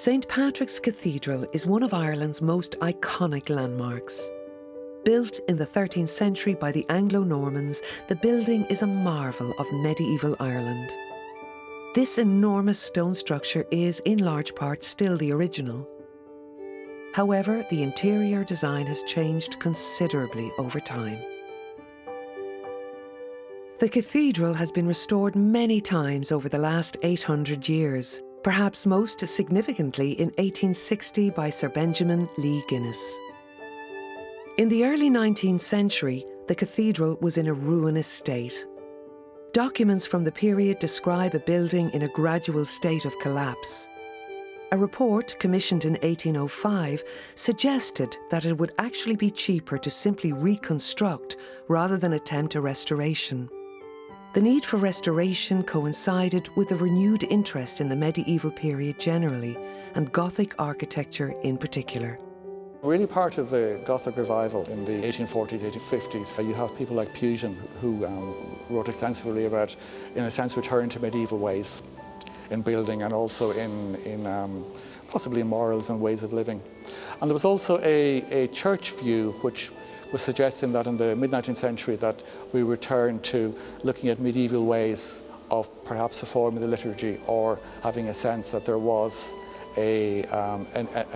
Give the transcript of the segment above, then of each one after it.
St Patrick's Cathedral is one of Ireland's most iconic landmarks. Built in the 13th century by the Anglo-Normans, the building is a marvel of medieval Ireland. This enormous stone structure is, in large part, still the original. However, the interior design has changed considerably over time. The cathedral has been restored many times over the last 800 years, perhaps most significantly in 1860 by Sir Benjamin Lee Guinness. In the early 19th century, the cathedral was in a ruinous state. Documents from the period describe a building in a gradual state of collapse. A report commissioned in 1805 suggested that it would actually be cheaper to simply reconstruct rather than attempt a restoration. The need for restoration coincided with a renewed interest in the medieval period generally, and Gothic architecture in particular. Really part of the Gothic revival in the 1840s, 1850s, you have people like Pugin who wrote extensively about, in a sense, return to medieval ways in building and also in possibly in morals and ways of living. And there was also a church view which was suggesting that in the mid-19th century that we return to looking at medieval ways of perhaps reforming the liturgy or having a sense that there was a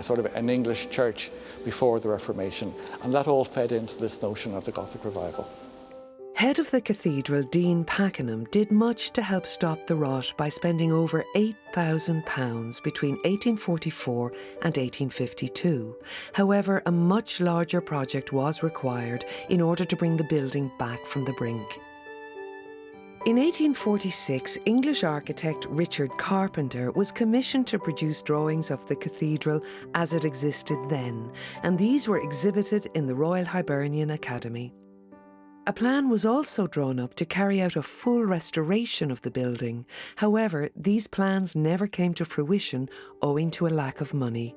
sort of an English church before the Reformation. And that all fed into this notion of the Gothic revival. Head of the cathedral, Dean Pakenham, did much to help stop the rot by spending over £8,000 between 1844 and 1852. However, a much larger project was required in order to bring the building back from the brink. In 1846, English architect Richard Carpenter was commissioned to produce drawings of the cathedral as it existed then, and these were exhibited in the Royal Hibernian Academy. A plan was also drawn up to carry out a full restoration of the building. However, these plans never came to fruition owing to a lack of money.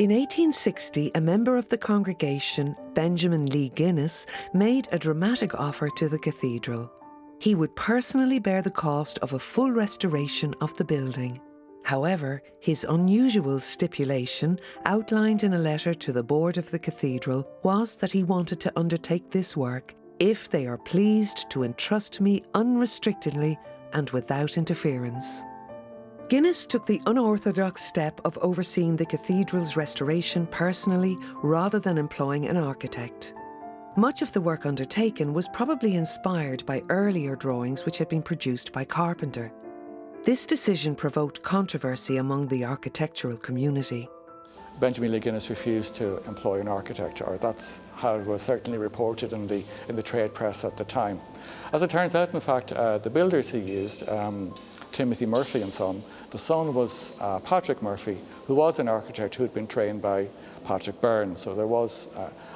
In 1860, a member of the congregation, Benjamin Lee Guinness, made a dramatic offer to the cathedral. He would personally bear the cost of a full restoration of the building. However, his unusual stipulation, outlined in a letter to the board of the cathedral, was that he wanted to undertake this work if they are pleased to entrust me unrestrictedly and without interference. Guinness took the unorthodox step of overseeing the cathedral's restoration personally rather than employing an architect. Much of the work undertaken was probably inspired by earlier drawings which had been produced by Carpenter. This decision provoked controversy among the architectural community. Benjamin Lee Guinness refused to employ an architect, or that's how it was certainly reported in the trade press at the time. As it turns out, in fact, the builders he used, Timothy Murphy and Son, the son was Patrick Murphy, who was an architect who had been trained by Patrick Byrne. So there was,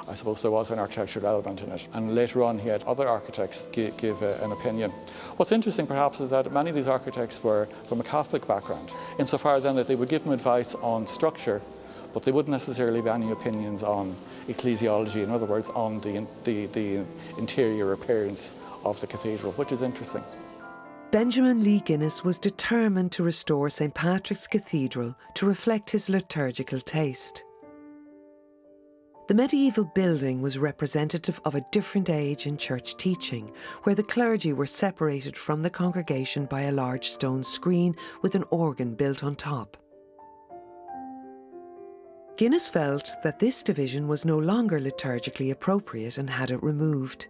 I suppose there was an architectural element in it. And later on he had other architects give an opinion. What's interesting perhaps is that many of these architects were from a Catholic background, insofar then that they would give them advice on structure, but they wouldn't necessarily have any opinions on ecclesiology, in other words, on the interior appearance of the cathedral, which is interesting. Benjamin Lee Guinness was determined to restore St Patrick's Cathedral to reflect his liturgical taste. The medieval building was representative of a different age in church teaching, where the clergy were separated from the congregation by a large stone screen with an organ built on top. Guinness felt that this division was no longer liturgically appropriate and had it removed.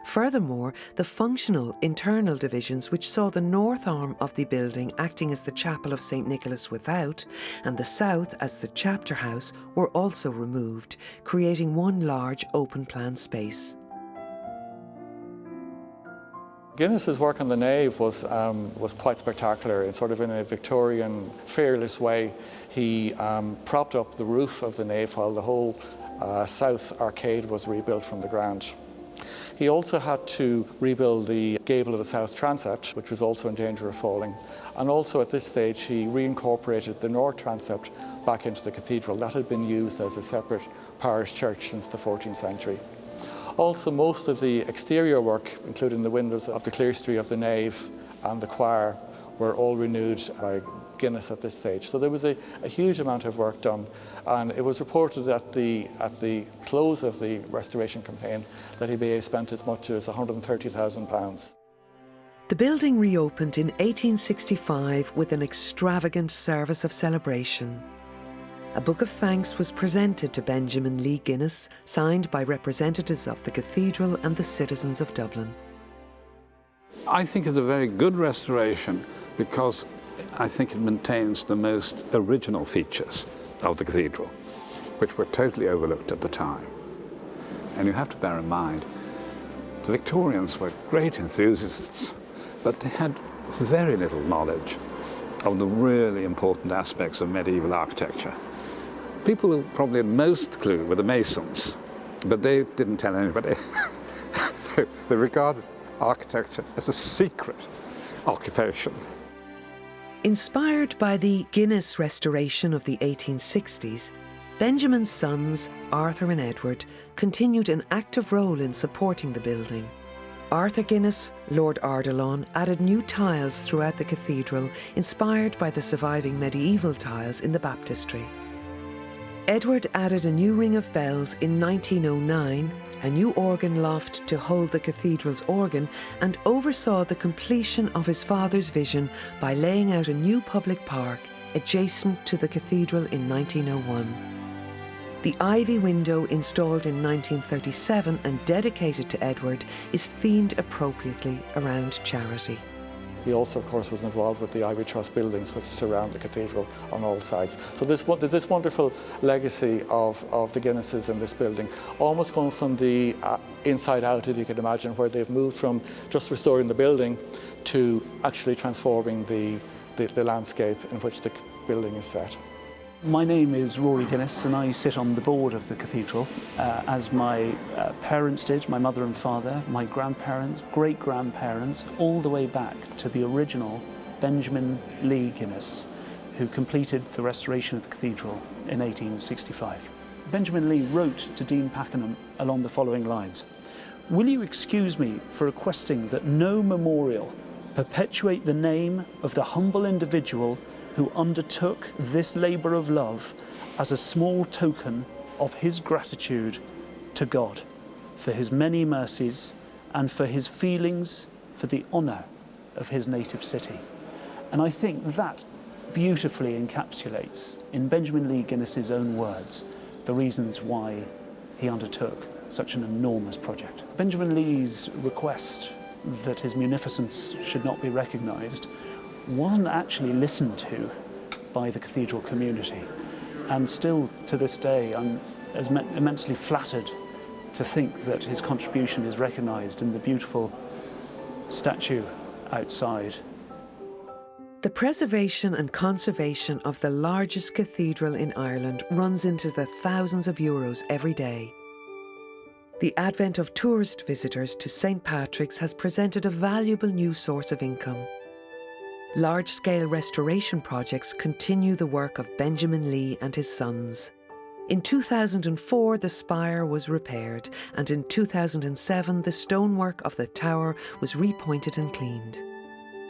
Furthermore, the functional internal divisions, which saw the north arm of the building acting as the chapel of St Nicholas without, and the south as the chapter house, were also removed, creating one large open-plan space. Guinness's work on the nave was quite spectacular, in sort of in a Victorian, fearless way. He propped up the roof of the nave while the whole south arcade was rebuilt from the ground. He also had to rebuild the gable of the south transept, which was also in danger of falling. And also at this stage, he reincorporated the north transept back into the cathedral. That had been used as a separate parish church since the 14th century. Also, most of the exterior work, including the windows of the clerestory of the nave and the choir, were all renewed by Guinness at this stage. So there was a huge amount of work done, and it was reported at the close of the restoration campaign that he may have spent as much as £130,000. The building reopened in 1865 with an extravagant service of celebration. A book of thanks was presented to Benjamin Lee Guinness, signed by representatives of the cathedral and the citizens of Dublin. I think it's a very good restoration because I think it maintains the most original features of the cathedral, which were totally overlooked at the time. And you have to bear in mind, the Victorians were great enthusiasts, but they had very little knowledge of the really important aspects of medieval architecture. People who probably had most clue were the masons, but they didn't tell anybody. They regarded architecture as a secret occupation. Inspired by the Guinness restoration of the 1860s, Benjamin's sons, Arthur and Edward, continued an active role in supporting the building. Arthur Guinness, Lord Ardilaun, added new tiles throughout the cathedral, inspired by the surviving medieval tiles in the baptistry. Edward added a new ring of bells in 1909, a new organ loft to hold the cathedral's organ, and oversaw the completion of his father's vision by laying out a new public park adjacent to the cathedral in 1901. The ivy window, installed in 1937 and dedicated to Edward, is themed appropriately around charity. He also, of course, was involved with the Ivy Trust buildings which surround the cathedral on all sides. So there's this wonderful legacy of the Guinnesses in this building, almost going from the inside out, if you can imagine, where they've moved from just restoring the building to actually transforming the landscape in which the building is set. My name is Rory Guinness and I sit on the board of the cathedral, as my parents did, my mother and father, my grandparents, great-grandparents, all the way back to the original Benjamin Lee Guinness, who completed the restoration of the cathedral in 1865. Benjamin Lee wrote to Dean Pakenham along the following lines: "Will you excuse me for requesting that no memorial perpetuate the name of the humble individual who undertook this labour of love as a small token of his gratitude to God for his many mercies and for his feelings for the honour of his native city." And I think that beautifully encapsulates, in Benjamin Lee Guinness's own words, the reasons why he undertook such an enormous project. Benjamin Lee's request that his munificence should not be recognised wasn't actually listened to by the cathedral community. And still to this day, I'm immensely flattered to think that his contribution is recognised in the beautiful statue outside. The preservation and conservation of the largest cathedral in Ireland runs into the thousands of euros every day. The advent of tourist visitors to St. Patrick's has presented a valuable new source of income. Large-scale restoration projects continue the work of Benjamin Lee and his sons. In 2004, the spire was repaired, and in 2007, the stonework of the tower was repointed and cleaned.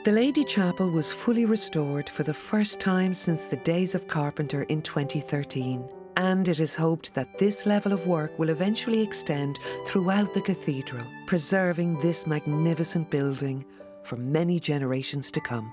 The Lady Chapel was fully restored for the first time since the days of Carpenter in 2013, and it is hoped that this level of work will eventually extend throughout the cathedral, preserving this magnificent building for many generations to come.